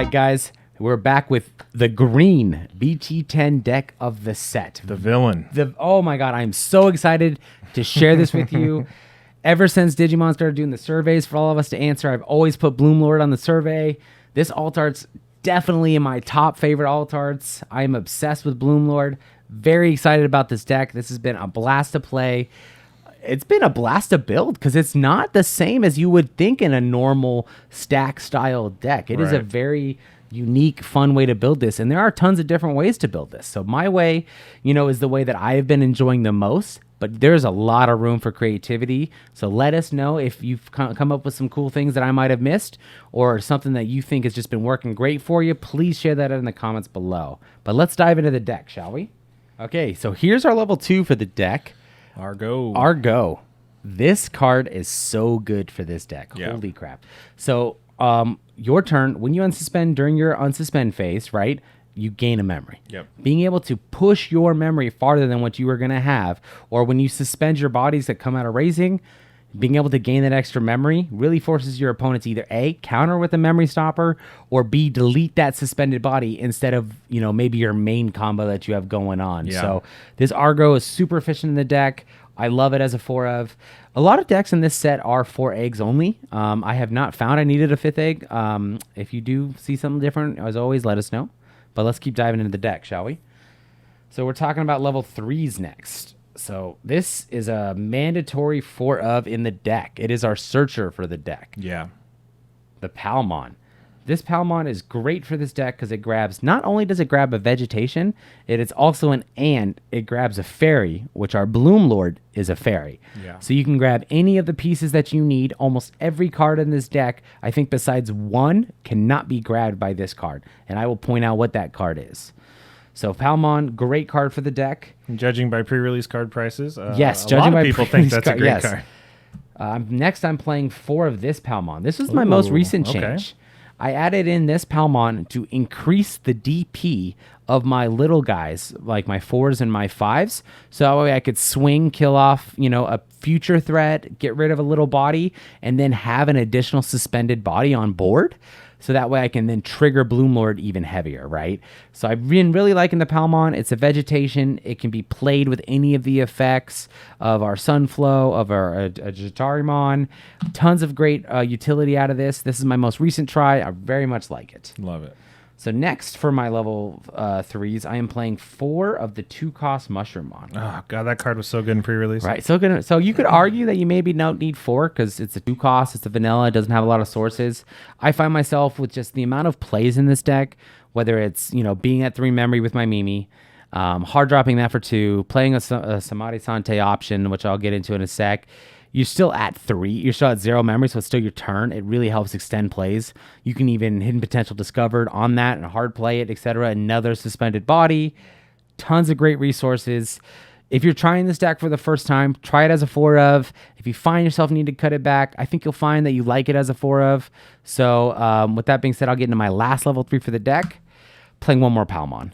right, guys, we're back with the green BT-10 deck of the set. The villain. Oh my god, I'm so excited to share this with you. Ever since Digimon started doing the surveys for all of us to answer, I've always put Bloomlord on the survey. This alt art's definitely in my top favorite alt arts. I am obsessed with Bloomlord. Very excited about this deck. This has been a blast to play. It's been a blast to build because it's not the same as you would think in a normal stack style deck. It is a very unique, fun way to build this. And there are tons of different ways to build this. So my way, is the way that I've been enjoying the most. But there's a lot of room for creativity. So let us know if you've come up with some cool things that I might have missed or something that you think has just been working great for you. Please share that in the comments below. But let's dive into the deck, shall we? Okay, so here's our level 2 for the deck. Argo. This card is so good for this deck. Yeah. Holy crap. So your turn, when you unsuspend during your unsuspend phase, right, you gain a memory. Yep. Being able to push your memory farther than what you were going to have, or when you suspend your bodies that come out of raising, being able to gain that extra memory really forces your opponent to either A, counter with a memory stopper, or B, delete that suspended body instead of, maybe your main combo that you have going on. Yeah. So this Argo is super efficient in the deck. I love it as a 4 of. A lot of decks in this set are 4 eggs only. I have not found I needed a 5th egg. If you do see something different, as always, let us know. But let's keep diving into the deck, shall we? So we're talking about level 3s next. So this is a mandatory 4 of in the deck. It is our searcher for the deck. Yeah. The Palmon. This Palmon is great for this deck because it grabs, not only does it grab a vegetation, it is also it grabs a fairy, which our Bloomlord is a fairy. Yeah. So you can grab any of the pieces that you need. Almost every card in this deck, I think besides one, cannot be grabbed by this card. And I will point out what that card is. So Palmon, great card for the deck. Judging by pre-release card prices, yes, judging by people think that's a great card. Next, I'm playing 4 of this Palmon. This was my most recent change. Okay. I added in this Palmon to increase the DP of my little guys, like my 4s and my 5s. So that way I could swing, kill off, a future threat, get rid of a little body, and then have an additional suspended body on board. So that way I can then trigger Bloomlord even heavier, right? So I've been really liking the Palmon. It's a vegetation. It can be played with any of the effects of our Sunflow, of our Jatarimon. Tons of great utility out of this. This is my most recent try. I very much like it. Love it. So next for my level 3s, I am playing 4 of the 2-cost Mushroomon. Oh, God, that card was so good in pre-release. Right, so good. So you could argue that you maybe don't need 4 because it's a 2-cost, it's a vanilla, it doesn't have a lot of sources. I find myself with just the amount of plays in this deck, whether it's, being at 3 memory with my Mimi, hard dropping that for 2, playing a Samadhi Sante option, which I'll get into in a sec. You're still at 3. You're still at 0 memory, so it's still your turn. It really helps extend plays. You can even hidden potential discovered on that and hard play it, etc. Another suspended body. Tons of great resources. If you're trying this deck for the first time, try it as a 4 of. If you find yourself need to cut it back, I think you'll find that you like it as a 4 of. So with that being said, I'll get into my last level 3 for the deck. Playing one more Palmon.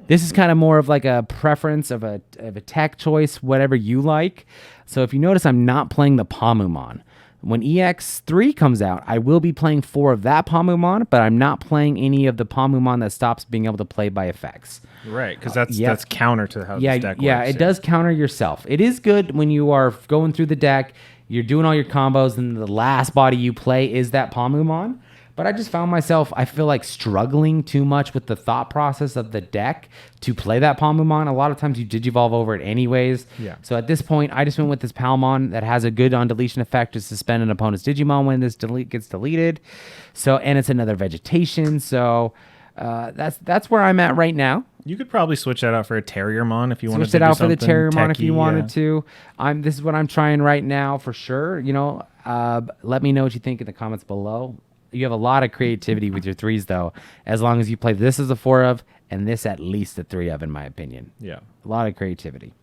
This is kind of more of like a preference of a tech choice, whatever you like. So if you notice, I'm not playing the Palmumon. When EX3 comes out, I will be playing 4 of that Palmumon, but I'm not playing any of the Palmumon that stops being able to play by effects. Right, because that's counter to how this deck works. Yeah, it does counter yourself. It is good when you are going through the deck, you're doing all your combos, and the last body you play is that Palmumon. But I just found myself, I feel like struggling too much with the thought process of the deck to play that Palmumon. A lot of times you Digivolve over it anyways. Yeah. So at this point, I just went with this Palmon that has a good on-deletion effect to suspend an opponent's Digimon when this gets deleted. So, and it's another vegetation. So that's where I'm at right now. You could probably switch that out for a Terriermon if you wanted to do something. Switch it out for the Terriermon if you wanted to. This is what I'm trying right now for sure. Let me know what you think in the comments below. You have a lot of creativity with your 3s, though, as long as you play this as a 4 of and this at least a 3 of, in my opinion. Yeah. A lot of creativity.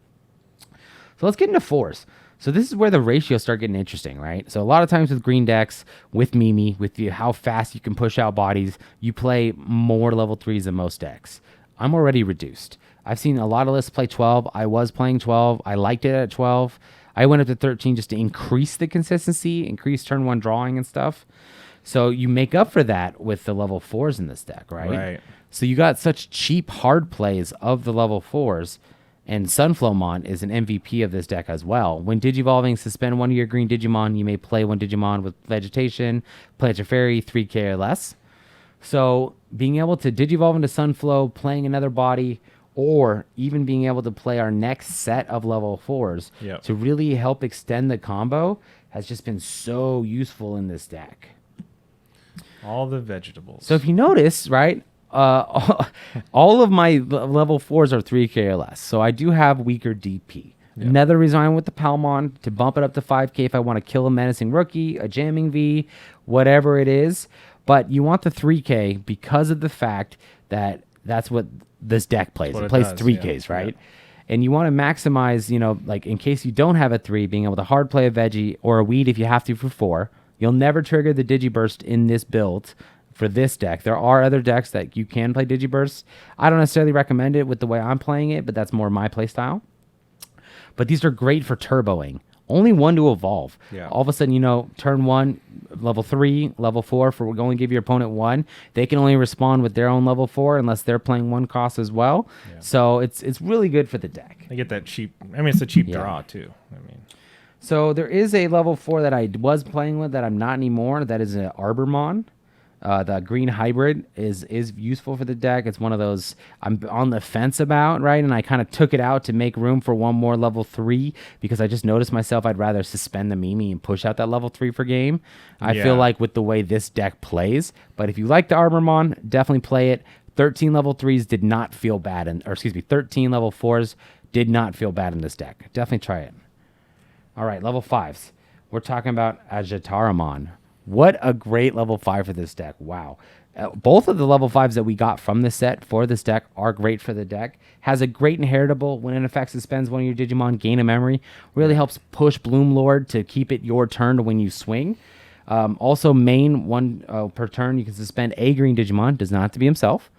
So let's get into 4s. So this is where the ratios start getting interesting, right? So a lot of times with green decks, with Mimi, with how fast you can push out bodies, you play more level 3s than most decks. I'm already reduced. I've seen a lot of lists play 12. I was playing 12. I liked it at 12. I went up to 13 just to increase the consistency, increase turn 1 drawing and stuff. So you make up for that with the level 4s in this deck, right? Right. So you got such cheap hard plays of the level 4s, and Sunflowmon is an MVP of this deck as well. When Digivolving, suspend one of your green Digimon. You may play one Digimon with Vegetation, Plant a Fairy, 3K or less. So being able to Digivolve into Sunflow, playing another body, or even being able to play our next set of level 4s to really help extend the combo has just been so useful in this deck. All the vegetables. So if you notice, right, all of my level 4s are 3K or less. So I do have weaker DP. Yep. Another reason I went with the Palmon to bump it up to 5K if I want to kill a menacing rookie, a jamming V, whatever it is. But you want the 3K because of the fact that that's what this deck plays. It plays 3Ks, right? Yeah. And you want to maximize, like in case you don't have a 3, being able to hard play a Veggie or a Weed if you have to for 4. You'll never trigger the Digiburst in this build for this deck. There are other decks that you can play Digiburst. I don't necessarily recommend it with the way I'm playing it, but that's more my play style. But these are great for turboing. Only one to evolve. Yeah. All of a sudden, turn 1, level 3, level 4, for only give your opponent 1. They can only respond with their own level 4 unless they're playing 1 cost as well. Yeah. So it's really good for the deck. They get that cheap. It's a cheap draw too. So there is a level 4 that I was playing with that I'm not anymore. That is an Arbormon. The green hybrid is useful for the deck. It's one of those I'm on the fence about, right? And I kind of took it out to make room for one more level 3 because I just noticed myself I'd rather suspend the Mimi and push out that level 3 for game. I feel like with the way this deck plays. But if you like the Arbormon, definitely play it. 13 level 3s did not feel bad. 13 level 4s did not feel bad in this deck. Definitely try it. All right, level 5s. We're talking about Agitaramon. What a great level 5 for this deck. Wow. Both of the level 5s that we got from this set for this deck are great for the deck. Has a great inheritable. When in effect suspends one of your Digimon, gain a memory. Really helps push Bloomlord to keep it your turn to when you swing. Also, main 1 per turn, you can suspend a green Digimon, does not have to be himself,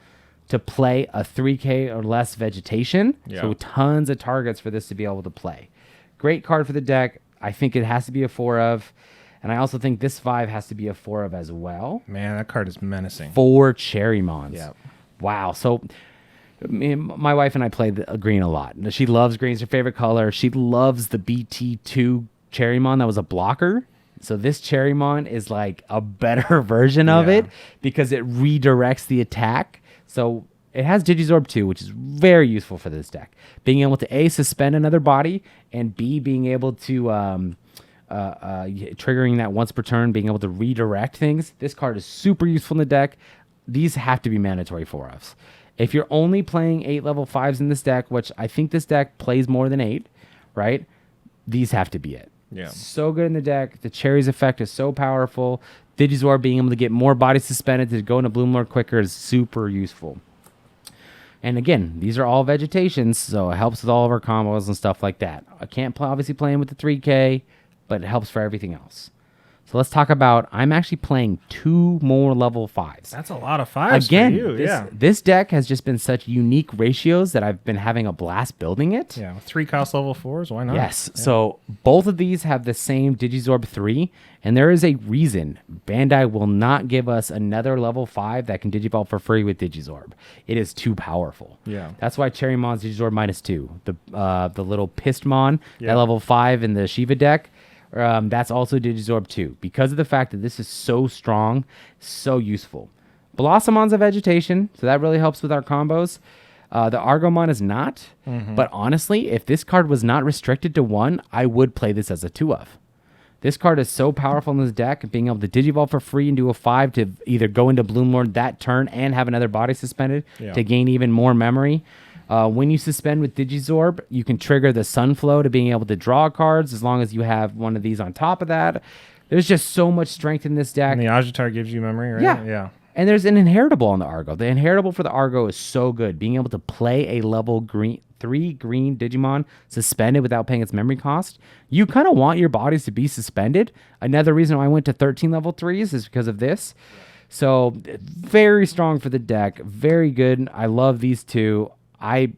to play a 3K or less Vegetation. Yeah. So tons of targets for this to be able to play. Great card for the deck. I think it has to be a 4 of. And I also think this 5 has to be a 4 of as well. Man, that card is menacing. 4 Cherrymons. Yeah. Wow. So my wife and I play the green a lot. She loves green. It's her favorite color. She loves the BT-10 Cherrymon that was a blocker. So this Cherrymon is like a better version of it because it redirects the attack. So it has Digizorb 2, which is very useful for this deck. Being able to A, suspend another body, and B, being able to triggering that once per turn, being able to redirect things. This card is super useful in the deck. These have to be mandatory for us. If you're only playing 8 level 5s in this deck, which I think this deck plays more than 8, right? These have to be it. Yeah. So good in the deck. The Cherries effect is so powerful. Digizorb being able to get more bodies suspended to go into Bloomlord quicker is super useful. And again, these are all vegetations, so it helps with all of our combos and stuff like that. I can't obviously play them with the 3K, but it helps for everything else. So let's talk about, I'm actually playing 2 more level 5s. That's a lot of 5s again, for you. This deck has just been such unique ratios that I've been having a blast building it. Yeah, 3 cost level 4s, why not? Yes, so both of these have the same Digizorb 3, and there is a reason Bandai will not give us another level 5 that can Digivolve for free with Digizorb. It is too powerful. Yeah. That's why Cherrymon's Digizorb -2. The little Pistmon at level 5 in the Shiva deck, that's also Digizorb 2 because of the fact that this is so strong, so useful. Blossomon's a vegetation, so that really helps with our combos. The Argomon is not, but honestly, if this card was not restricted to 1, I would play this as a 2 of. This card is so powerful in this deck, being able to Digivolve for free and do a 5 to either go into Bloomlord that turn and have another body suspended to gain even more memory. When you suspend with Digizorb, you can trigger the Sunflow to being able to draw cards as long as you have one of these on top of that. There's just so much strength in this deck. And the Agitar gives you memory, right? Yeah. And there's an inheritable on the Argo. The inheritable for the Argo is so good. Being able to play a level 3 green Digimon suspended without paying its memory cost. You kind of want your bodies to be suspended. Another reason why I went to 13 level 3s is because of this. So very strong for the deck. Very good. I love these 2. I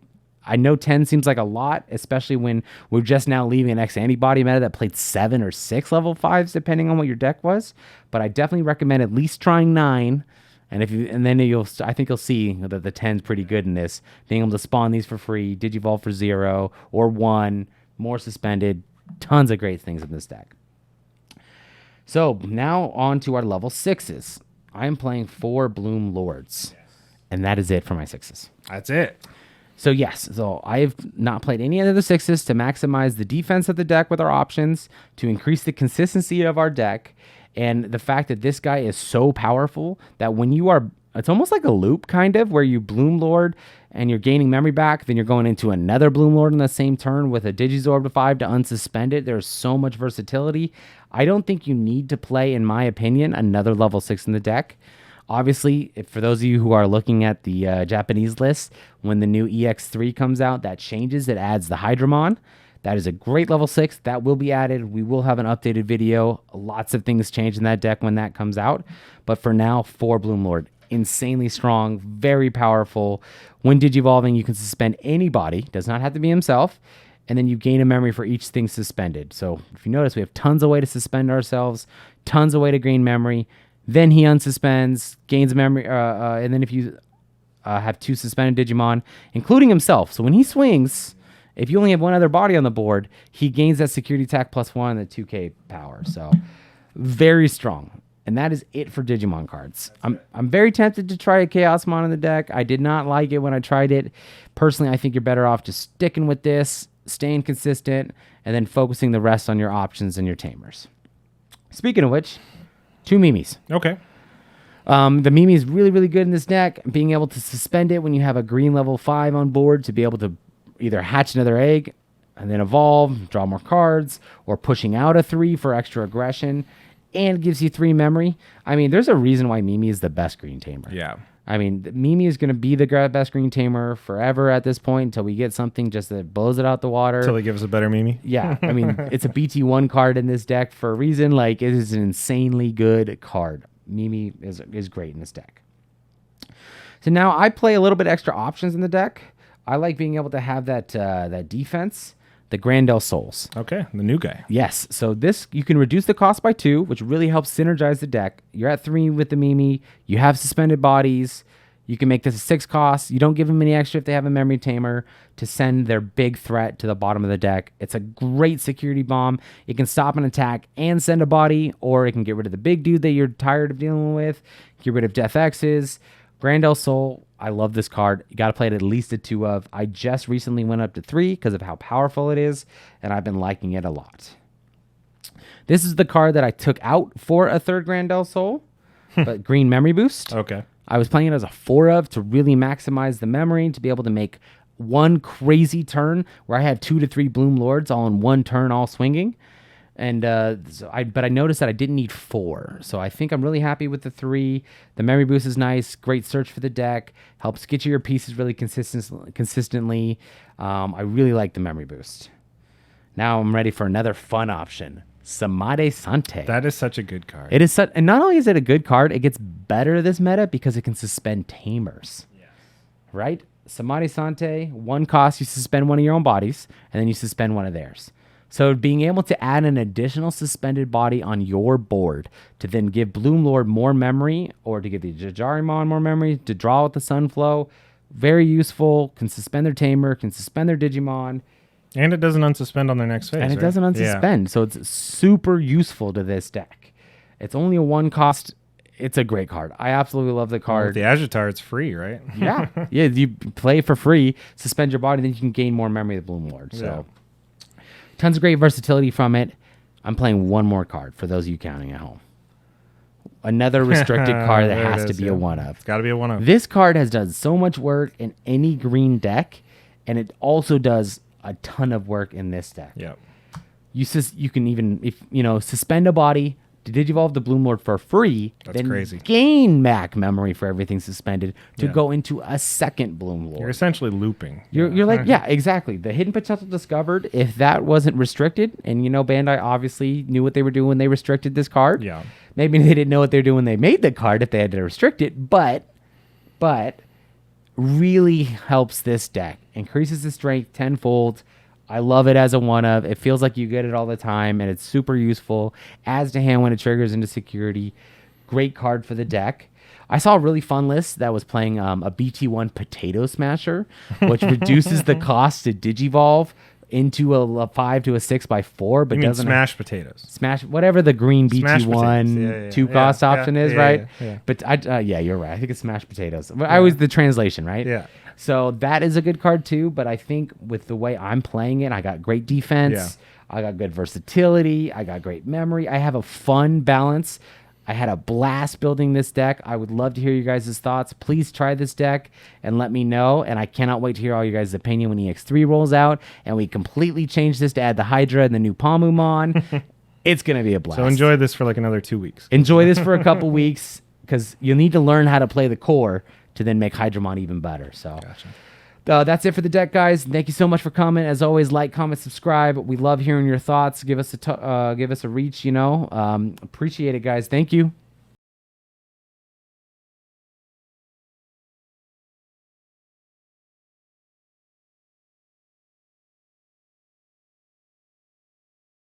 I know 10 seems like a lot, especially when we're just now leaving an X antibody meta that played 7 or 6 level 5s, depending on what your deck was. But I definitely recommend at least trying 9. And then I think you'll see that the 10's pretty good in this. Being able to spawn these for free, Digivolve for 0 or 1, more suspended, tons of great things in this deck. So now on to our level 6s. I am playing 4 Bloom Lords, and that is it for my 6s. That's it. So yes, so I have not played any of the 6s to maximize the defense of the deck with our options, to increase the consistency of our deck, and the fact that this guy is so powerful that when you are, it's almost like a loop kind of, where you Bloom Lord and you're gaining memory back, then you're going into another Bloom Lord in the same turn with a Digizorb to 5 to unsuspend it. There's so much versatility. I don't think you need to play, in my opinion, another level 6 in the deck. Obviously, for those of you who are looking at the Japanese list, when the new EX3 comes out, that changes. It adds the Hydramon. That is a great level 6. That will be added. We will have an updated video. Lots of things change in that deck when that comes out. But for now, 4 Bloom Lord. Insanely strong, very powerful. When Digivolving, you can suspend anybody. Does not have to be himself. And then you gain a memory for each thing suspended. So if you notice, we have tons of way to suspend ourselves, tons of way to gain memory. Then he unsuspends, gains memory, and then if you have 2 suspended Digimon, including himself. So when he swings, if you only have one other body on the board, he gains that security attack +1 and the 2k power. So very strong. And that is it for Digimon cards. I'm very tempted to try a Chaosmon in the deck. I did not like it when I tried it. Personally, I think you're better off just sticking with this, staying consistent, and then focusing the rest on your options and your Tamers. Speaking of which, 2 Mimis. Okay. The Mimi is really, really good in this deck. Being able to suspend it when you have a green level 5 on board to be able to either hatch another egg and then evolve, draw more cards, or pushing out a 3 for extra aggression, and gives you 3 memory. I mean, there's a reason why Mimi is the best green tamer. Yeah. I mean, Mimi is going to be the best green tamer forever at this point until we get something just that blows it out the water. Until they give us a better Mimi. Yeah. I mean, it's a BT-1 card in this deck for a reason. Like, it is an insanely good card. Mimi is great in this deck. So now I play a little bit extra options in the deck. I like being able to have that defense. The Grandel Souls. Okay, the new guy. Yes, so this, you can reduce the cost by 2, which really helps synergize the deck. You're at 3 with the Mimi. You have suspended bodies. You can make this a 6 cost. You don't give them any extra if they have a memory tamer to send their big threat to the bottom of the deck. It's a great security bomb. It can stop an attack and send a body, or it can get rid of the big dude that you're tired of dealing with, get rid of Death X's. Grandel Soul, I love this card. You got to play it at least a 2 of. I just recently went up to 3 because of how powerful it is, and I've been liking it a lot. This is the card that I took out for a 3rd Grandel Soul, but green memory boost. Okay. I was playing it as a 4 of to really maximize the memory, to be able to make one crazy turn where I had 2 to 3 Bloom Lords all in one turn, all swinging. And but I noticed that I didn't need 4. So I think I'm really happy with the 3. The memory boost is nice. Great search for the deck. Helps get you your pieces really consistently. I really like the memory boost. Now I'm ready for another fun option. Samade Sante. That is such a good card. It is and not only is it a good card, it gets better this meta because it can suspend Tamers. Yes. Right? Samade Sante, 1 cost, you suspend one of your own bodies, and then you suspend one of theirs. So being able to add an additional suspended body on your board to then give Bloom Lord more memory, or to give the Jajarimon more memory, to draw with the Sunflow, very useful, can suspend their Tamer, can suspend their Digimon. And it doesn't unsuspend on their next phase. And it doesn't unsuspend, yeah. So it's super useful to this deck. It's only a 1 cost. It's a great card. I absolutely love the card. Well, with the Agitar, it's free, right? Yeah. You play for free, suspend your body, then you can gain more memory of Bloom Lord. So. Yeah. Tons of great versatility from it. I'm playing 1 more card for those of you counting at home. Another restricted card that has to be a 1 of. It's got to be a 1 of. This card has done so much work in any green deck, and it also does a ton of work in this deck. Yep. You can even suspend a body to Digivolve the Bloom Lord for free. That's then crazy. Gain Mac memory for everything suspended to go into a 2nd Bloom Lord. You're essentially looping. You're like, yeah, exactly. The hidden potential discovered, if that wasn't restricted, and Bandai obviously knew what they were doing when they restricted this card. Yeah. Maybe they didn't know what they were doing when they made the card if they had to restrict it, but really helps this deck. increases the strength tenfold. I love it as a one of. It feels like you get it all the time, and it's super useful. Adds to hand when it triggers into security. Great card for the deck. I saw a really fun list that was playing a BT-1 Potato Smasher, which reduces the cost to Digivolve into a 5 to a 6x4, but doesn't smash potatoes. Smash whatever the green Smash BT-1 2 cost option is, right? Yeah. But yeah, you're right. I think it's smashed potatoes. But I always the translation, right? Yeah. So that is a good card too. But I think with the way I'm playing it, I got great defense. Yeah. I got good versatility. I got great memory. I have a fun balance. I had a blast building this deck. I would love to hear you guys' thoughts. Please try this deck and let me know. And I cannot wait to hear all you guys' opinion when EX3 rolls out and we completely change this to add the Hydra and the new Palmumon. It's going to be a blast. So enjoy this for like another 2 weeks. Enjoy this for a couple weeks because you'll need to learn how to play the core to then make Hydramon even better. So Gotcha. That's it for the deck, guys. Thank you so much for coming. As always, like, comment, subscribe. We love hearing your thoughts. Give us a reach, Appreciate it, guys. Thank you.